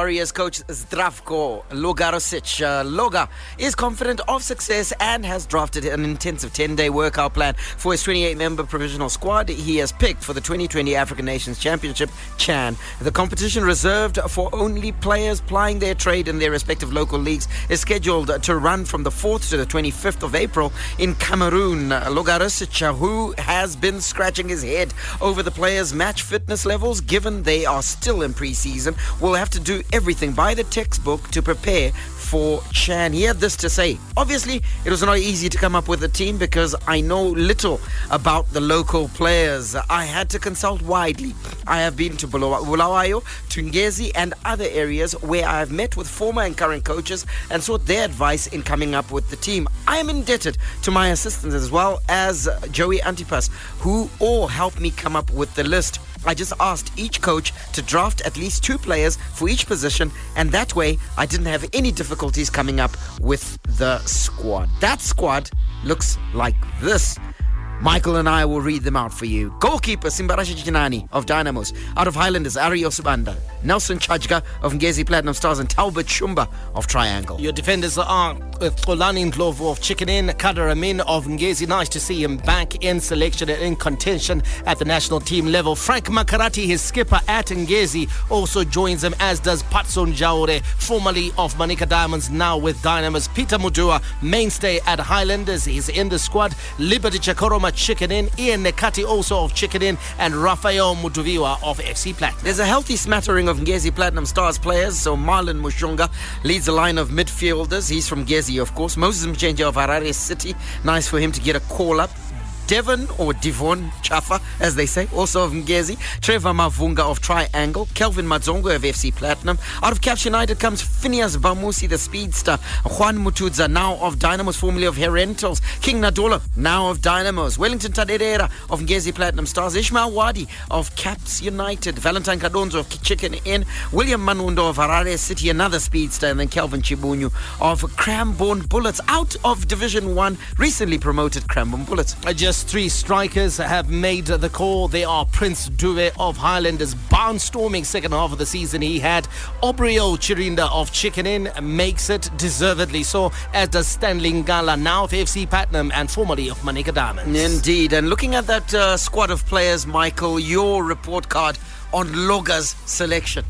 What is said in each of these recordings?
Warriors coach Zdravko Logarosic. Loga is confident of success and has drafted an intensive 10-day workout plan for his 28-member provisional squad he has picked for the 2020 African Nations Championship, CHAN. The competition, reserved for only players plying their trade in their respective local leagues, is scheduled to run from the 4th to the 25th of April in Cameroon. Logarosic, who has been scratching his head over the players' match fitness levels, given they are still in pre-season, will have to do everything by the textbook to prepare for CHAN. He had this to say: obviously, it was not easy to come up with a team because I know little about the local players. I had to consult widely. I have been to Bulawayo, Tungezi and other areas where I have met with former and current coaches and sought their advice in coming up with the team. I am indebted to my assistants as well as Joey Antipas, who all helped me come up with the list. I just asked each coach to draft at least 2 players for each position, and that way I didn't have any difficulties coming up with the squad. That squad looks like this. Michael and I will read them out for you. Goalkeeper Simbarasha Chinani of Dynamos. Out of Highlanders, Ariel Subanda. Nelson Chajga of Ngezi Platinum Stars and Talbot Shumba of Triangle. Your defenders are Xolani Ndlovu of Chicken Inn, Kader Amin of Ngezi. Nice to see him back in selection and in contention at the national team level. Frank Makarati, his skipper at Ngezi, also joins him, as does Patson Jaure, formerly of Manica Diamonds, now with Dynamos. Peter Mudua, mainstay at Highlanders, he's in the squad. Liberty Chakoroma, Chicken Inn. Ian Nekati, also of Chicken Inn, and Rafael Mutuviwa of FC Platinum. There's a healthy smattering of Ngezi Platinum Stars players. So Marlon Mushonga leads a line of midfielders. He's from Ngezi, of course. Moses Mchenja of Harare City. Nice for him to get a call up. Devon Chafa, as they say, also of Ngezi. Trevor Mavunga of Triangle. Kelvin Madzongo of FC Platinum. Out of Caps United comes Phineas Bamusi, the speedster. Juan Mutudza, now of Dynamos, formerly of Herentals. King Nadola, now of Dynamos. Wellington Tadedera of Ngezi Platinum Stars. Ishmael Wadi of Caps United. Valentine Kadonzo of Chicken Inn. William Manundo of Harare City, another speedster. And then Kelvin Chibunyu of Cranbourne Bullets, out of Division 1, recently promoted Cranbourne Bullets. Just 3 strikers have made the call. They are Prince Dube of Highlanders, barnstorming second half of the season he had. Obriel Chirinda of Chicken Inn makes it, deservedly so, as does Stanley Ngala, now of FC Platinum and formerly of Manica Diamonds. Indeed. And looking at that squad of players, Michael, your report card on Loga's selection.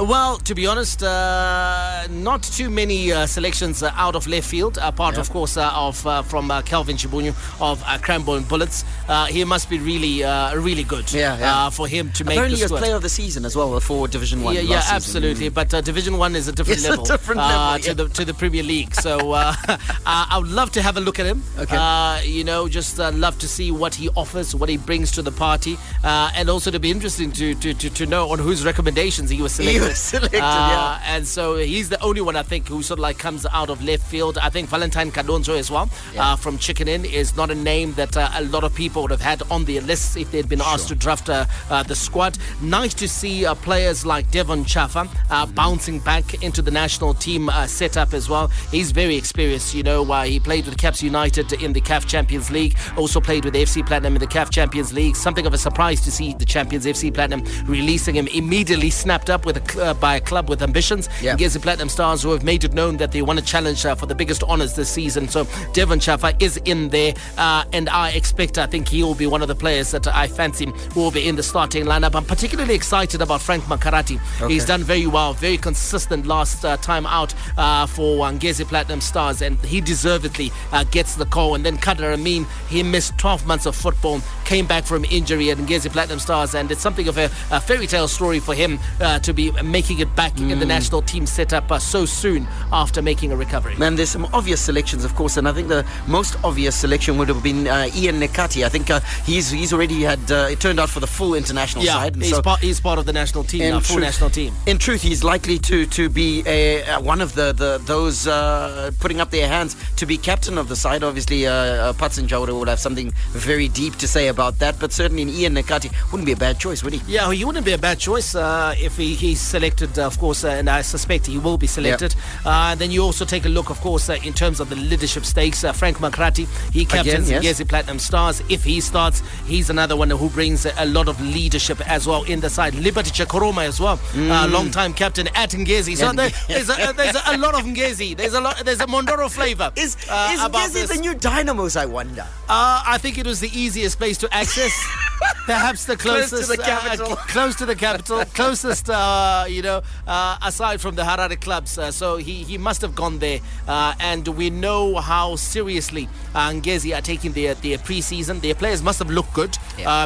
Well, to be honest, not too many selections out of left field, apart, of course, from Kelvin Chibunyu of Cranbourne Bullets. He must be really good for him to make apparently the squad. He was player of the season as well for Division 1 Yeah, last absolutely. season. But Division 1 is a different level, to the Premier League. So I would love to have a look at him. Okay. Just love to see what he offers, what he brings to the party, and also to be interesting to know on whose recommendations he was selected. And so he's the only one, I think, who sort of like comes out of left field. I think Valentine Kadonzo as well, from Chicken Inn, is not a name that a lot of people would have had on their lists if they'd been asked to draft the squad. Nice to see players like Devon Chafa bouncing back into the national team setup as well. He's very experienced, he played with Caps United in the CAF Champions League, also played with FC Platinum in the CAF Champions League. Something of a surprise to see the champions FC Platinum releasing him, immediately snapped up with by a club with ambitions. Ngezi Platinum Stars, who have made it known that they want to challenge for the biggest honours this season. So Devon Chafa is in there, and I think he will be one of the players that I fancy who will be in the starting lineup. I'm particularly excited about Frank Makarati. He's done very well, very consistent last time out for Ngezi Platinum Stars, and he deservedly gets the call. And then Kader Amin, he missed 12 months of football, came back from injury at Ngezi Platinum Stars, and it's something of a fairy tale story for him to be making it back in the national team setup so soon after making a recovery. Man, there's some obvious selections, of course, and I think the most obvious selection would have been Ian Nekati. I think he's already had it turned out for the full international side. And he's part of the national team, full national team. In truth, he's likely to be one of those putting up their hands to be captain of the side. Obviously, Patson Jaure would have something very deep to say about that, but certainly Ian Nekati wouldn't be a bad choice, would he? Yeah, he wouldn't be a bad choice if he's selected, of course, and I suspect he will be selected. Then you also take a look, of course, in terms of the leadership stakes. Frank Makrati, he captains Ngezi Platinum Stars. If he starts, he's another one who brings a lot of leadership as well in the side. Liberty Chakoroma as well, long-time captain at Ngezi. So there's a lot of Ngezi. There's a Mondoro flavor. Is Ngezi the new Dynamos, I wonder? I think it was the easiest place to access. Perhaps the closest close to the capital. Close to the capital, closest, aside from the Harare clubs. So he must have gone there. And we know how seriously Ngezi are taking their pre-season. Their players must have looked good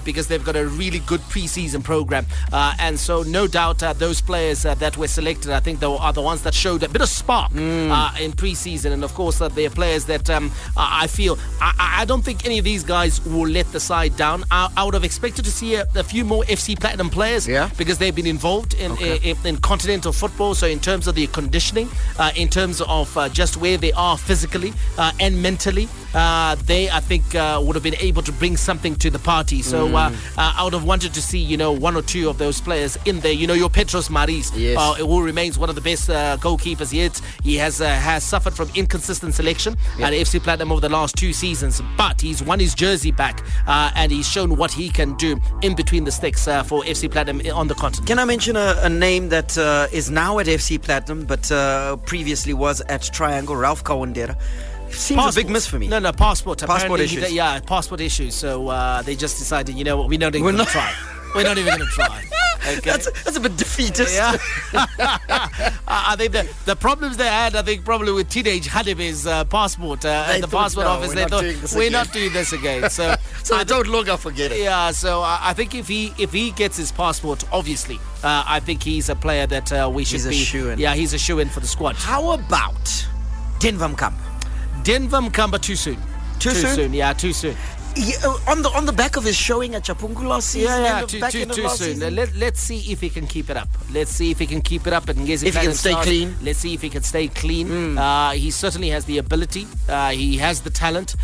because they've got a really good pre-season program. And so no doubt those players that were selected, I think, are the ones that showed a bit of spark in pre-season. And of course, they're players that I feel, I don't think any of these guys will let the side down. I would have expected to see a few more FC Platinum players because they've been involved in continental football. So in terms of their conditioning, in terms of just where they are physically and mentally, they, I think, would have been able to bring something to the party. So I would have wanted to see, one or two of those players in there. Your Petros Maris, who remains one of the best goalkeepers yet. He has suffered from inconsistent selection at FC Platinum over the last 2 seasons, but he's won his jersey back and he's shown what he can do in between the sticks for FC Platinum on the continent. Can I mention a name that is now at FC Platinum but previously was at Triangle, Ralph Kawandera? Seems a big miss for me. No, passport. Passport issues. Passport issues. So they just decided, what, we're not even going to try. We're not even going to try. Okay. That's a bit defeatist. Yeah. I think the problems they had, probably with teenage Hadib's passport and the passport office, they thought, we're not doing this again. So don't look, I forget it. Yeah, so I think if he gets his passport, obviously, I think he's a player that we should be. He's a shoo-in. Yeah, he's a shoo-in for the squad. How about Denver Mkamba? Denver Mkamba too soon. Too soon? Yeah, too soon. On the back of his showing at Chapungu last season. Too soon. Let's see if he can keep it up. Let's see if he can keep it up and if he can stay clean. Let's see if he can stay clean. He certainly has the ability. He has the talent.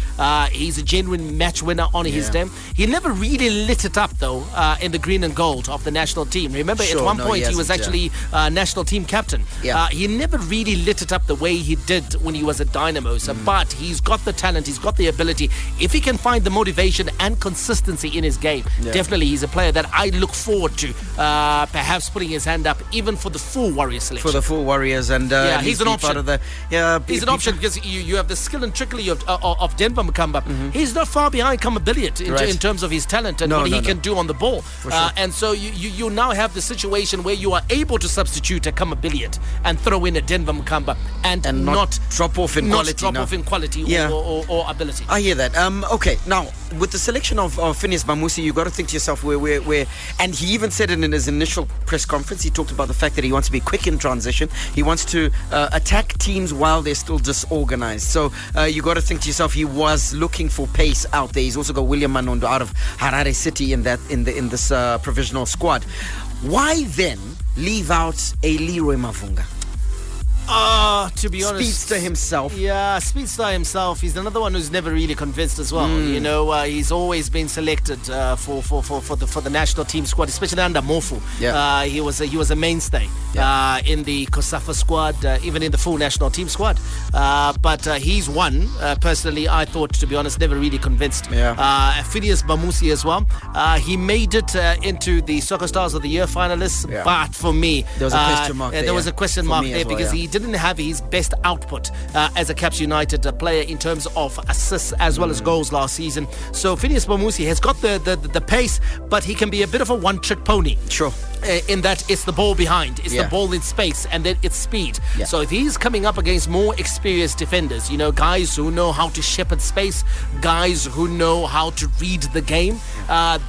He's a genuine match winner on his day. He never really lit it up though in the green and gold of the national team. Remember, at one point he was actually national team captain. He never really lit it up the way he did when he was at Dynamos. But he's got the talent. He's got the ability. If he can find the motivation and consistency in his game, definitely he's a player that I look forward to perhaps putting his hand up even for the full Warriors selection. For the full Warriors, and he's an option. He's an option because you have the skill and trickery of Denver Mkamba. He's not far behind Kama Billiot in terms of his talent and what he can do on the ball. Sure. And so you now have the situation where you are able to substitute a Kama Billiot and throw in a Denver Mkamba and not drop off in quality. Or ability. I hear that. Okay, now with the selection of Phineas Bamusi, you got to think to yourself where, and he even said it in his initial press conference. He talked about the fact that he wants to be quick in transition. He wants to attack teams while they're still disorganized. So you got to think to yourself, he was looking for pace out there. He's also got William Manondo out of Harare City in this provisional squad. Why then leave out a Leroy Mavunga? To be honest, Speedster himself. Yeah, Speedster himself. He's another one who's never really convinced as well. He's always been selected for the national team squad, especially under Mofu. He was a mainstay in the Kosafa squad, even in the full national team squad. But he's one. Personally, I thought, to be honest, never really convinced. Phineas Bamusi as well. He made it into the Soccer Stars of the Year finalists, but for me, there was a question mark there. There was a question mark there because he didn't have his best output as a Caps United player in terms of assists as well as goals last season. So Phineas Bamusi has got the pace, but he can be a bit of a one-trick pony. Sure. In that it's the ball behind, it's the ball in space, and then it's speed. So if he's coming up against more experienced defenders, guys who know how to shepherd space, guys who know how to read the game,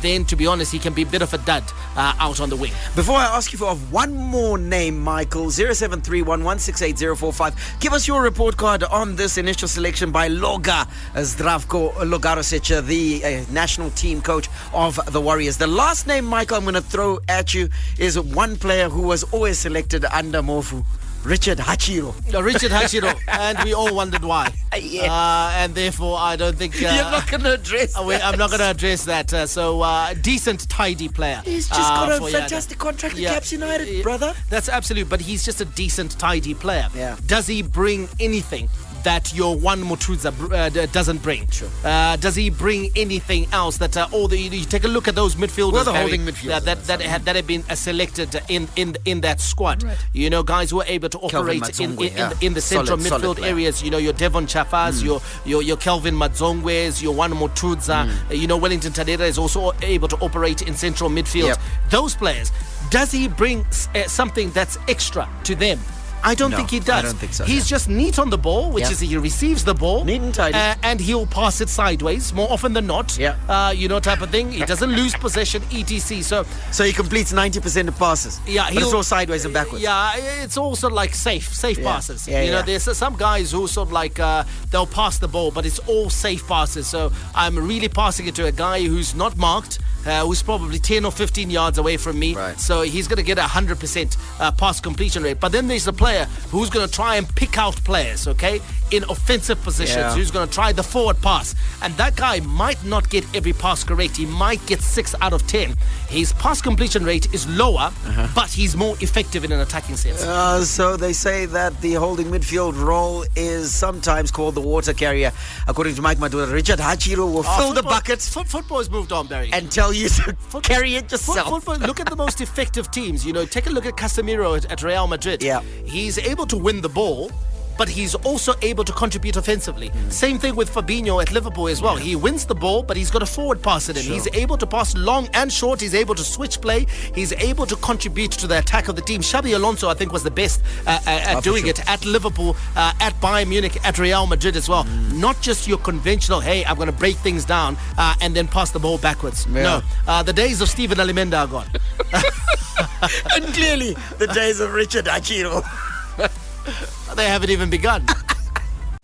then to be honest, he can be a bit of a dud out on the wing. Before I ask you for one more name, Michael, 0731168045, give us your report card on this initial selection by Loga Zdravko Logarosic, the national team coach of the Warriors. The last name, Michael, I'm going to throw at you is one player who was always selected under Mofu. Richard Hachiro. Richard Hachiro, and we all wondered why. Yeah. And therefore, I don't think... You're not going to address that. I'm not going to address that. Decent, tidy player. He's just got a fantastic contract with Caps United, brother. That's absolute, but he's just a decent, tidy player. Yeah. Does he bring anything that your one Mutruza doesn't bring? Sure. Does he bring anything else that you take a look at those midfielders? Well, the holding midfielders that have been selected in that squad. Right. You know, guys who are able to operate in the central midfield areas. You know, your Devon Chafas, your Kelvin Madzongwes, your one Mutruza. You know, Wellington Tadera is also able to operate in central midfield. Yep. Those players. Does he bring something that's extra to them? I don't think he does. I don't think so. He's just neat on the ball, which is he receives the ball. Neat and tidy. And he'll pass it sideways more often than not. Yeah. You know, type of thing. He doesn't lose possession, etc. So he completes 90% of passes. Yeah. But it's all sideways and backwards. Yeah, it's also like safe passes. Yeah, you know, there's some guys who sort of like, they'll pass the ball, but it's all safe passes. So I'm really passing it to a guy who's not marked, who's probably 10 or 15 yards away from me. Right. So he's going to get 100% pass completion rate. But then there's a player who's going to try and pick out players, okay, in offensive positions, who's going to try the forward pass. And that guy might not get every pass correct. He might get 6 out of 10. His pass completion rate is lower, but he's more effective in an attacking sense. So they say that the holding midfield role is sometimes called the water carrier. According to Mike Madura, Richard Hachiro will fill the buckets. Football has moved on, Barry. And tell you to carry it yourself. Look at the most effective teams. You know, take a look at Casemiro at Real Madrid. Yeah. He's able to win the ball, but he's also able to contribute offensively. Same thing with Fabinho at Liverpool as well. He wins the ball, but he's got a forward pass in him. He's able to pass long and short. He's able to switch play. He's able to contribute to the attack of the team. Xabi Alonso, I think, was the best at doing it at Liverpool, at Bayern Munich, at Real Madrid as well. Not just your conventional, hey, I'm going to break things down and then pass the ball backwards. Yeah. No, the days of Steven Alimenda are gone. And clearly, the days of Richard Hachiro. They haven't even begun.